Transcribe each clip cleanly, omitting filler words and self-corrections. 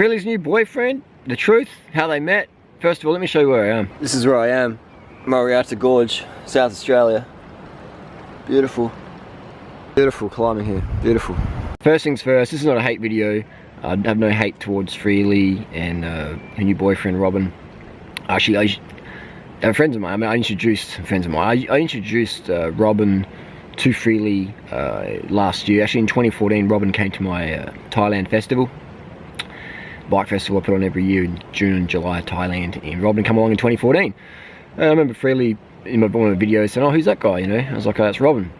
Freelee's new boyfriend, the truth, how they met. First of all, let me show you where I am. This is where I am, Moriata Gorge, South Australia. Beautiful. Beautiful climbing here, beautiful. First things first, this is not a hate video. I have no hate towards Freelee and her new boyfriend, Robin. Actually, they're friends of mine. I mean, I introduced Robin to Freelee last year. Actually, in 2014, Robin came to my Thailand festival. Bike festival I put on every year in June and July, Thailand. And Robin came along in 2014. And I remember Freelee in one of my videos saying, "Oh, who's that guy?" You know, I was like, "Oh, that's Robin."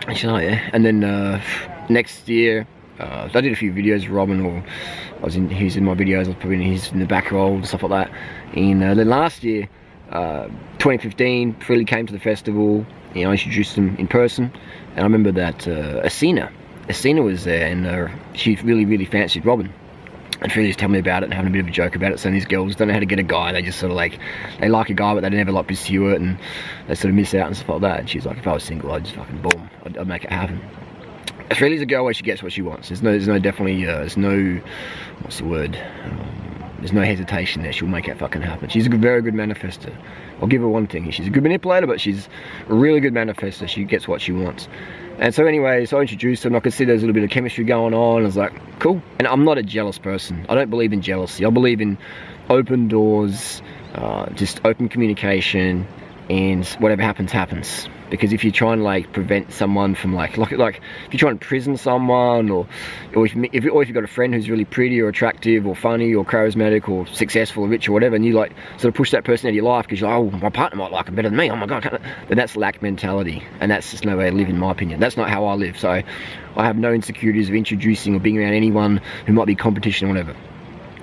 And she's like, "Oh, yeah." And then next year, I did a few videos with Robin, or he's in my videos. He's in the back roll and stuff like that. And then last year, 2015, Freelee came to the festival. You know, I introduced him in person, and I remember that Asina was there, and she really fancied Robin. And Freelee's telling me about it and having a bit of a joke about it, saying these girls don't know how to get a guy. They just sort of like, they like a guy, but they never like pursue it, and they sort of miss out and stuff like that. And she's like, if I was single, I'd just fucking boom, I'd make it happen. Freelee's a girl where she gets what she wants. There's no what's the word? There's no hesitation there. She'll make it fucking happen. She's a very good manifester. I'll give her one thing. She's a good manipulator, but she's a really good manifester. She gets what she wants. And so anyway, so I introduced her, and I could see there's a little bit of chemistry going on. I was like, cool. And I'm not a jealous person. I don't believe in jealousy. I believe in open doors, just open communication, and whatever happens, happens. Because if you're trying to like prevent someone from like if you're trying to prison someone, or if you've got a friend who's really pretty or attractive or funny or charismatic or successful or rich or whatever, and you like sort of push that person out of your life because you're like, oh, my partner might like him better than me, oh my god, then that's lack mentality, and that's just no way to live, in my opinion. That's not how I live. So I have no insecurities of introducing or being around anyone who might be competition or whatever.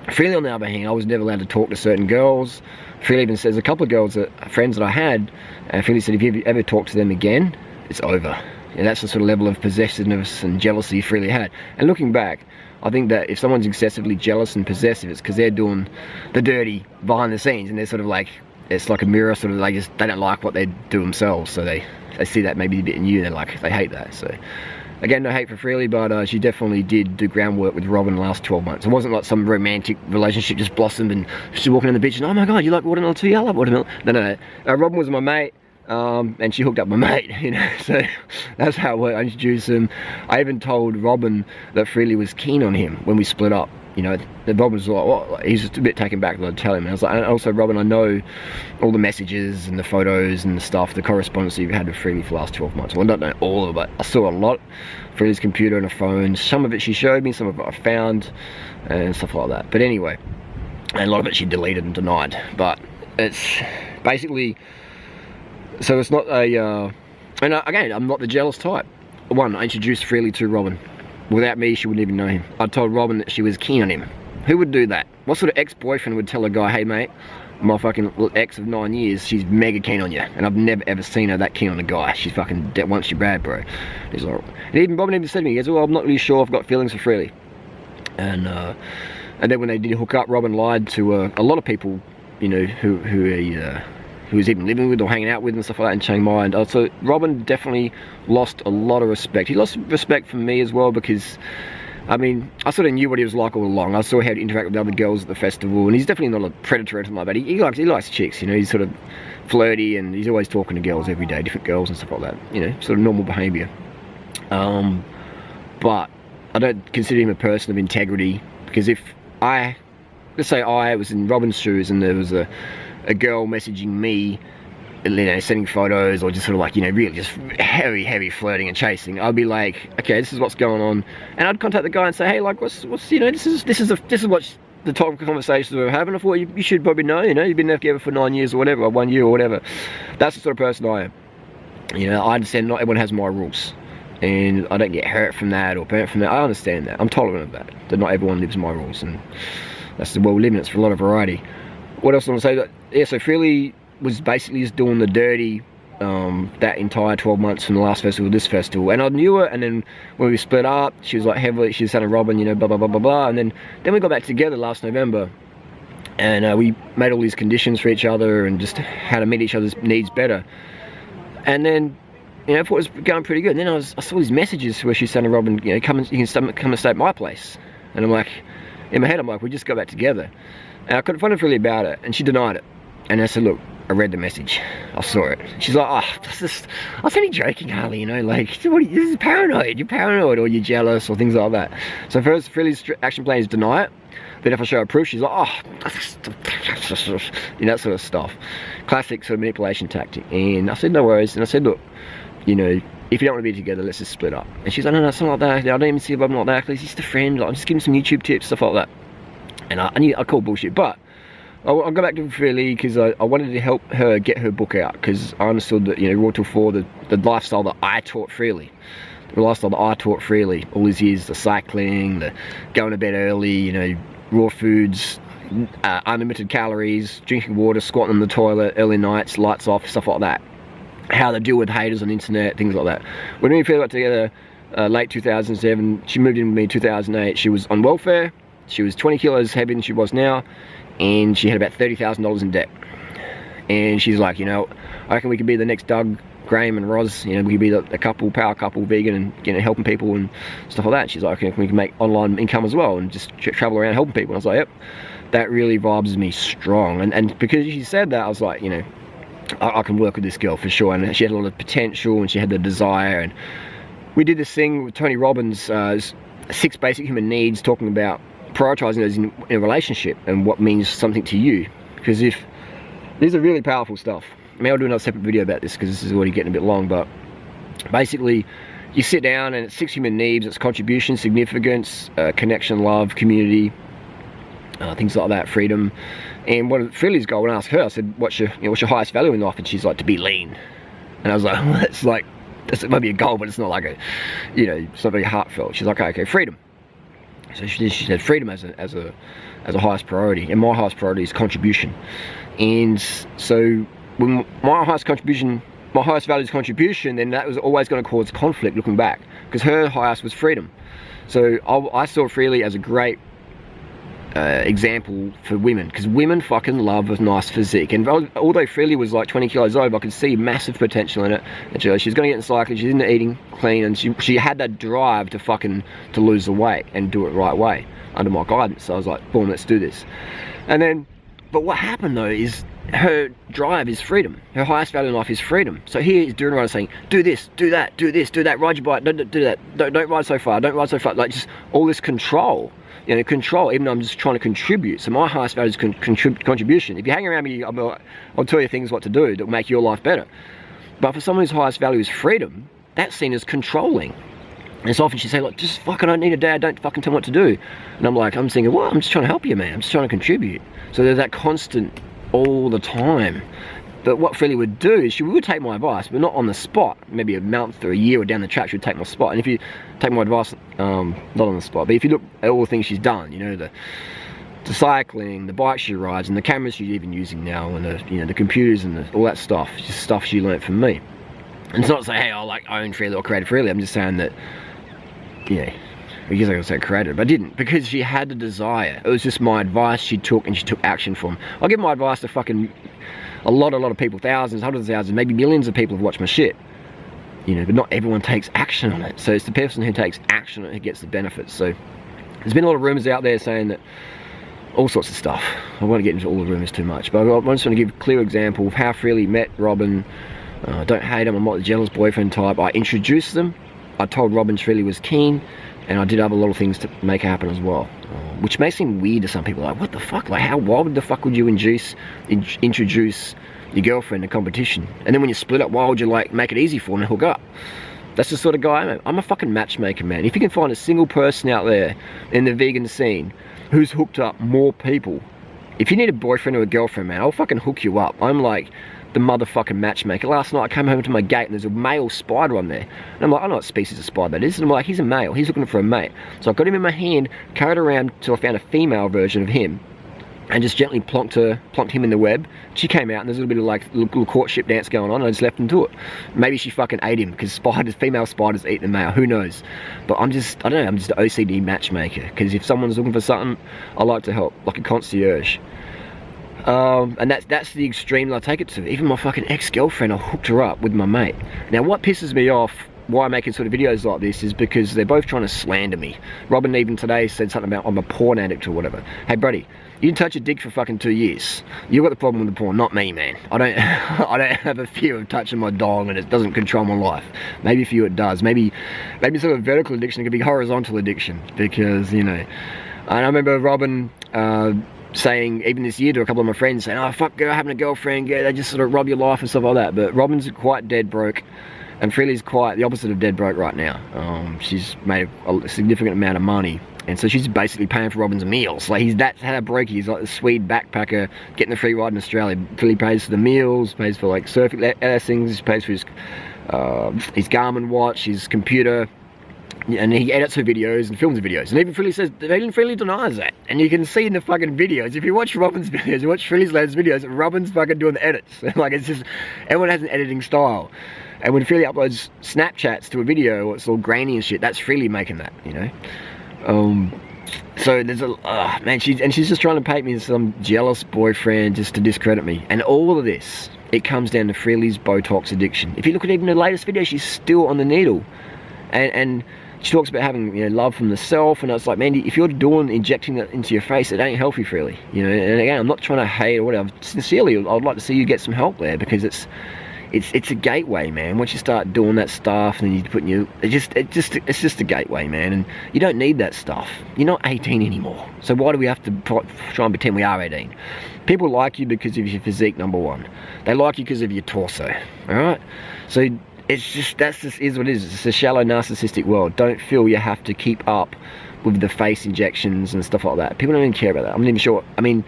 Freelee, on the other hand, I was never allowed to talk to certain girls. Freelee even says a couple of girls, friends that I had, Freelee said if you ever talk to them again, it's over. And that's the sort of level of possessiveness and jealousy Freelee had. And looking back, I think that if someone's excessively jealous and possessive, it's because they're doing the dirty behind the scenes, and they're sort of like, it's like a mirror, sort of they don't like what they do themselves, so they see that maybe a bit in you, and they hate that. So again, no hate for Freelee, but she definitely did do groundwork with Robin in the last 12 months. It wasn't like some romantic relationship just blossomed and she's walking on the beach and, oh my god, you like watermelon too? Yeah, I love watermelon. No. Robin was my mate, and she hooked up my mate, you know, so that's how it worked. I introduced him. I even told Robin that Freelee was keen on him when we split up. You know, the Robin was like, well, he's just a bit taken back that I'd tell him. And I was like, and also, Robin, I know all the messages and the photos and the stuff, the correspondence you've had with Freelee for the last 12 months. Well, I don't know all of it, but I saw a lot. Freelee's computer and her phone. Some of it she showed me, some of it I found, and stuff like that. But anyway, and a lot of it she deleted and denied. But it's basically, so it's not a, and again, I'm not the jealous type. One, I introduced Freelee to Robin. Without me, she wouldn't even know him. I told Robin that she was keen on him. Who would do that? What sort of ex-boyfriend would tell a guy, hey mate, my fucking ex of 9 years, she's mega keen on you, and I've never ever seen her that keen on a guy. She's fucking wants you bad, bro. He's like, and even Robin even said to me, he goes, well, I'm not really sure I've got feelings for Freelee. And then when they did hook up, Robin lied to a lot of people, you know, who he was even living with or hanging out with and stuff like that in Chiang Mai. And so Robin definitely lost a lot of respect. He lost respect from me as well, because I mean, I sort of knew what he was like all along. I saw how to interact with the other girls at the festival, and he's definitely not a predator or anything like that. He likes chicks, you know. He's sort of flirty, and he's always talking to girls every day, different girls and stuff like that, you know, sort of normal behaviour. But I don't consider him a person of integrity, because if let's say I was in Robin's shoes and there was a girl messaging me, you know, sending photos, or just sort of like, you know, really just heavy flirting and chasing, I'd be like, okay, this is what's going on, and I'd contact the guy and say, hey, like, what's you know, this is what the type of conversations we're having. I thought you should probably know, you know, you've been together for 9 years or whatever, or 1 year or whatever. That's the sort of person I am. You know, I understand not everyone has my rules, and I don't get hurt from that or burnt from that. I understand that. I'm tolerant of that not everyone lives my rules, and that's the world we live in. It's for a lot of variety. What else I want to say? Yeah, so Freelee was basically just doing the dirty that entire 12 months from the last festival to this festival, and I knew it. And then when we split up, she was like heavily, she was saying to Robin, you know, blah blah blah blah blah, and then we got back together last November, and we made all these conditions for each other and just how to meet each other's needs better. And then, you know, I thought it was going pretty good. And then I saw these messages where she's saying to Robin, you know, you can come and stay at my place, and I'm like, in my head I'm like, we just got back together. And I confronted Freelee about it, and she denied it. And I said, look, I read the message, I saw it. She's like, oh, I was only joking, Harley, you know, like, this is paranoid, you're paranoid, or you're jealous, or things like that. So first, Freelee's action plan is deny it. Then if I show her proof, she's like, oh, you know, that sort of stuff. Classic sort of manipulation tactic. And I said, no worries. And I said, look, you know, if you don't want to be together, let's just split up. And she's like, no, something like that. I don't even see if I'm like that. He's just a friend. Like, I'm just giving some YouTube tips, stuff like that. And I call bullshit. But I'll go back to Freelee because I wanted to help her get her book out, because I understood that, you know, Raw Till 4, the lifestyle that I taught Freelee. The lifestyle that I taught Freelee all these years, the cycling, the going to bed early, you know, raw foods, unlimited calories, drinking water, squatting in the toilet, early nights, lights off, stuff like that. How to deal with haters on the internet, things like that. When me and Freelee got together late 2007, she moved in with me in 2008. She was on welfare. She was 20 kilos heavier than she was now, and she had about $30,000 in debt. And she's like, you know, I reckon we could be the next Doug, Graham and Roz, you know, we could be the couple, power couple, vegan, and, you know, helping people and stuff like that. She's like, okay, we can make online income as well and just travel around helping people. And I was like, yep, that really vibes me strong. And because she said that, I was like, you know, I can work with this girl for sure. And she had a lot of potential, and she had the desire. And we did this thing with Tony Robbins, 6 basic human needs, talking about prioritizing those in a relationship and what means something to you. Because if these are really powerful stuff. I mean, I'll do another separate video about this because this is already getting a bit long, but basically you sit down and it's 6 human needs. It's contribution, significance, connection, love, community, things like that, freedom. And one of Freelee's goal, when I asked her, I said, what's your highest value in life? And she's like, to be lean. And I was like, well, that's like, it might be a goal, but it's not like a, you know, it's not very heartfelt. She's like, okay, freedom. So she said freedom as a highest priority, and my highest priority is contribution. And so when my highest value is contribution, then that was always going to cause conflict looking back, because her highest was freedom. So I saw Freelee as a great example for women, because women fucking love a nice physique. And although Freelee was like 20 kilos over, I could see massive potential in it. And she's going to get in cycling, she's into eating clean, and she had that drive to lose the weight and do it right way under my guidance. So I was like, boom, let's do this. And then, but what happened though is her drive is freedom. Her highest value in life is freedom. So here is doing right, saying, do this, do that, do this, do that, ride your bike, don't do that, don't ride so far, don't ride so far. Like, just all this control. You know, control, even though I'm just trying to contribute. So my highest value is contribution. If you hang around me, I'll tell you things what to do that will make your life better. But for someone whose highest value is freedom, that's seen as controlling. And so often she say, look, just fucking, I don't need a dad, don't fucking tell me what to do. And I'm like, I'm thinking, well, I'm just trying to help you, man. I'm just trying to contribute. So there's that constant all the time. But what Freelee would do is she would take my advice, but not on the spot. Maybe a month or a year or down the track, she would take my spot. And if you take my advice, not on the spot, but if you look at all the things she's done, you know, the cycling, the bike she rides, and the cameras she's even using now, and the, you know, the computers and all that stuff, just stuff she learnt from me. And it's not to say, hey, I like own Freelee or created Freelee. I'm just saying that, yeah, I guess I could say created, but I didn't, because she had the desire. It was just my advice she took, and she took action from. I'll give my advice to fucking a lot of people, thousands, hundreds of thousands, maybe millions of people have watched my shit, you know, but not everyone takes action on it. So it's the person who takes action on it who gets the benefits. So there's been a lot of rumors out there saying that all sorts of stuff. I won't get into all the rumors too much, but I just want to give a clear example of how Freelee met Robin. I don't hate him, I'm not the jealous boyfriend type. I introduced them, I told Robin Freelee was keen, and I did other little things to make it happen as well, which may seem weird to some people. Like, what the fuck? Like, why the fuck would you introduce your girlfriend to competition? And then when you split up, why would you like make it easy for them to hook up? That's the sort of guy I am. I'm a fucking matchmaker, man. If you can find a single person out there in the vegan scene who's hooked up more people, if you need a boyfriend or a girlfriend, man, I'll fucking hook you up. I'm like the motherfucking matchmaker. Last night I came home to my gate and there's a male spider on there. And I'm like, I know what species of spider that is. And I'm like, he's a male, he's looking for a mate. So I got him in my hand, carried around till I found a female version of him, and just gently plonked him in the web. She came out and there's a little bit of like little courtship dance going on, and I just left him to it. Maybe she fucking ate him, because female spiders eat the male, who knows. But I don't know, I'm just an OCD matchmaker, because if someone's looking for something, I like to help, like a concierge. And that's the extreme that I take it to. Even my fucking ex-girlfriend, I hooked her up with my mate. Now what pisses me off why I'm making sort of videos like this is because they're both trying to slander me. Robin even today said something about I'm a porn addict or whatever. Hey, buddy, you didn't touch a dick for fucking 2 years. You got the problem with the porn, not me, man. I don't have a fear of touching my dong and it doesn't control my life. Maybe for you it does. Maybe sort of vertical addiction could be horizontal addiction, because, you know. And I remember Robin saying, even this year, to a couple of my friends, saying, oh, fuck, having a girlfriend, yeah, they just sort of rob your life and stuff like that. But Robin's quite dead broke, and Freelee's quite the opposite of dead broke right now. She's made a significant amount of money, and so she's basically paying for Robin's meals. Like, that's how broke he is. Like the Swede backpacker getting the free ride in Australia. Freelee pays for the meals, pays for like surfing things, pays for his Garmin watch, his computer. And he edits her videos and films the videos, and even Freelee says, even Freelee denies that. And you can see in the fucking videos, if you watch Robin's videos, you watch Freelee's latest videos, Robin's fucking doing the edits. Like, it's just, everyone has an editing style. And when Freelee uploads Snapchats to a video, it's all grainy and shit, that's Freelee making that, you know. So there's a, man, she's just trying to paint me as some jealous boyfriend just to discredit me. And all of this, it comes down to Freelee's Botox addiction. If you look at even the latest video, she's still on the needle. And she talks about having, you know, love from the self, and it's like, man, if you're injecting that into your face, it ain't healthy, Freelee. You know, and again, I'm not trying to hate or whatever. Sincerely, I'd like to see you get some help there, because it's a gateway, man. Once you start doing that stuff, and then you put it's just a gateway, man. And you don't need that stuff. You're not 18 anymore. So why do we have to try and pretend we are 18? People like you because of your physique, number one. They like you because of your torso. All right. So it's just, that's just is what it is. It's a shallow, narcissistic world. Don't feel you have to keep up with the face injections and stuff like that. People don't even care about that. I'm not even sure. I mean,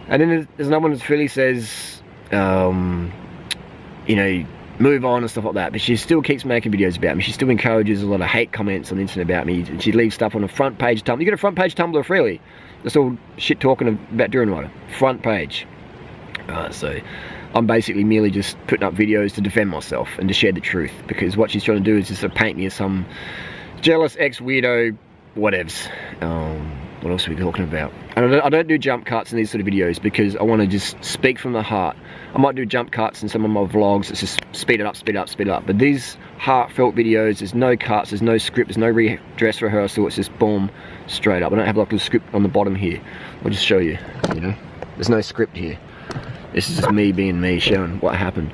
and then there's another one that Freelee says, you know, move on and stuff like that. But she still keeps making videos about me. She still encourages a lot of hate comments on the internet about me. She leaves stuff on a front page Tumblr. You get a front page Tumblr, Freelee. That's all shit talking about doing right. Front page. So I'm basically merely just putting up videos to defend myself and to share the truth, because what she's trying to do is just to paint me as some jealous ex-weirdo whatevs. What else are we talking about? And I don't do jump cuts in these sort of videos because I want to just speak from the heart. I might do jump cuts in some of my vlogs. It's just speed it up, speed it up, speed it up. But these heartfelt videos, there's no cuts, there's no script, there's no dress rehearsal. It's just boom, straight up. I don't have like a script on the bottom here. I'll just show you, you know. There's no script here. This is just me being me, showing what happened.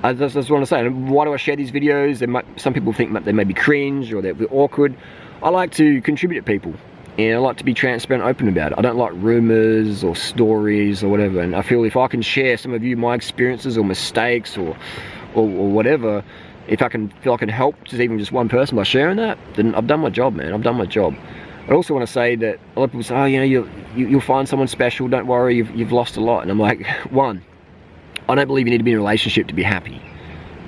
I just want to say, why do I share these videos? Some people think that they may be cringe or they're awkward. I like to contribute to people, and I like to be transparent, open about it. I don't like rumors or stories or whatever, and I feel if I can share some of you my experiences or mistakes or whatever, if I can feel I can help even just one person by sharing that, then I've done my job, man. I've done my job. I also want to say that a lot of people say, oh, you know, you'll find someone special, don't worry, you've lost a lot. And I'm like, one, I don't believe you need to be in a relationship to be happy.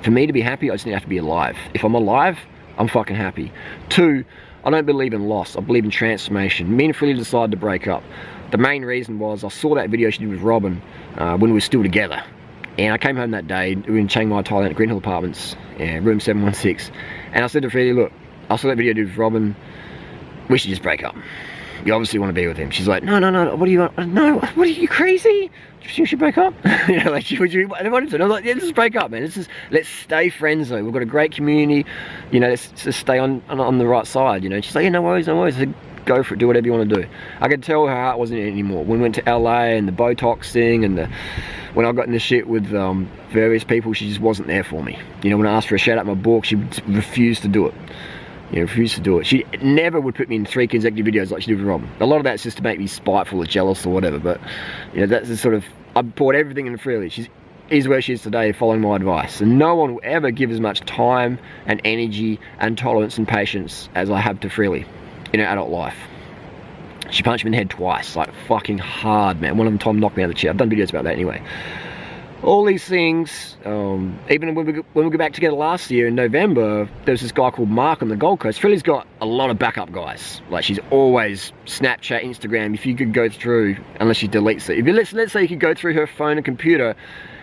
For me to be happy, I just have to be alive. If I'm alive, I'm fucking happy. Two, I don't believe in loss, I believe in transformation. Me and Freelee decided to break up. The main reason was I saw that video she did with Robin when we were still together. And I came home that day, we were in Chiang Mai, Thailand, at Green Hill Apartments, room 716. And I said to Freelee, look, I saw that video did with Robin, we should just break up. You obviously want to be with him. She's like, no, what do you want? No, what are you, crazy? You should break up? You know, like, I wanted to. And I'm like, yeah, let's just break up, man. Let's stay friends though. We've got a great community. You know, let's just stay on the right side, you know. She's like, yeah, no worries, no worries. I said, go for it, do whatever you want to do. I could tell her heart wasn't in it anymore. When we went to LA and the Botox thing and when I got in the shit with various people, she just wasn't there for me. You know, when I asked for a shout out in my book, she refused to do it. Yeah, refused to do it. She never would put me in 3 consecutive videos like she did with Robin. A lot of that's just to make me spiteful or jealous or whatever, but you know, that's the sort of, I poured everything in Freelee. She is where she is today, following my advice. And no one will ever give as much time and energy and tolerance and patience as I have to Freelee in her adult life. She punched me in the head twice, like fucking hard, man. One of them Tom knocked me out of the chair. I've done videos about that anyway. All these things, even when we got back together last year in November, there was this guy called Mark on the Gold Coast. Freelee's got a lot of backup guys. Like, she's always Snapchat, Instagram. If you could go through, unless she deletes it. If you, let's say you could go through her phone and computer,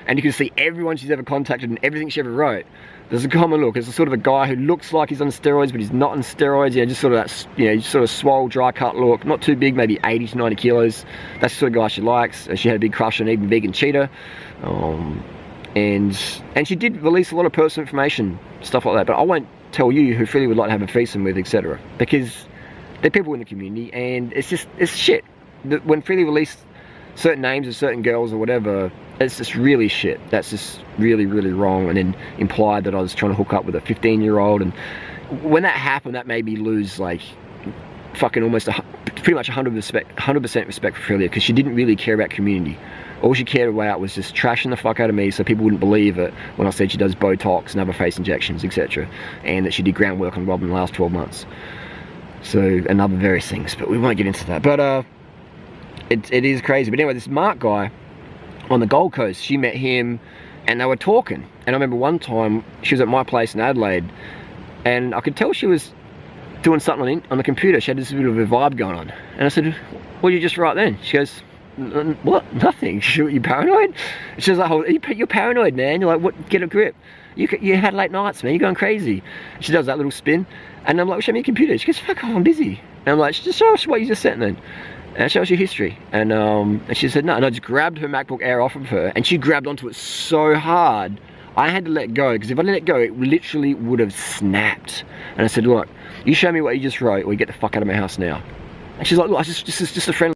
and you can see everyone she's ever contacted and everything she ever wrote. There's a common look. It's a sort of a guy who looks like he's on steroids, but he's not on steroids. You know, just sort of that, you know, sort of swole, dry cut look. Not too big, maybe 80 to 90 kilos. That's the sort of guy she likes. She had a big crush on even vegan cheetah. And she did release a lot of personal information, stuff like that, but I won't tell you who Freelee would like to have a threesome with, etc. Because they're people in the community, and it's shit. When Freelee released certain names of certain girls or whatever, it's just really shit. That's just really, really wrong, and then implied that I was trying to hook up with a 15-year-old, and when that happened, that made me lose, like, fucking almost pretty much 100% respect for Freelee, because she didn't really care about community. All she cared about was just trashing the fuck out of me so people wouldn't believe it when I said she does Botox and other face injections, etc. And that she did groundwork on Rob in the last 12 months. So, and other various things, but we won't get into that. But it is crazy. But anyway, this Mark guy on the Gold Coast, she met him and they were talking. And I remember one time she was at my place in Adelaide and I could tell she was doing something on the computer. She had this bit of a vibe going on. And I said, what did you just write then? She goes, what? Nothing. You paranoid? She was like, oh, you're paranoid, man. You're like, what? Get a grip. You had late nights, man. You're going crazy. She does that little spin. And I'm like, well, show me your computer. She goes, fuck off, I'm busy. And I'm like, just show us what you just sent then. And show us your history. And she said, no. And I just grabbed her MacBook Air off of her. And she grabbed onto it so hard, I had to let go. Because if I let it go, it literally would have snapped. And I said, look, you show me what you just wrote, or you get the fuck out of my house now. And she's like, look, this is just a friendly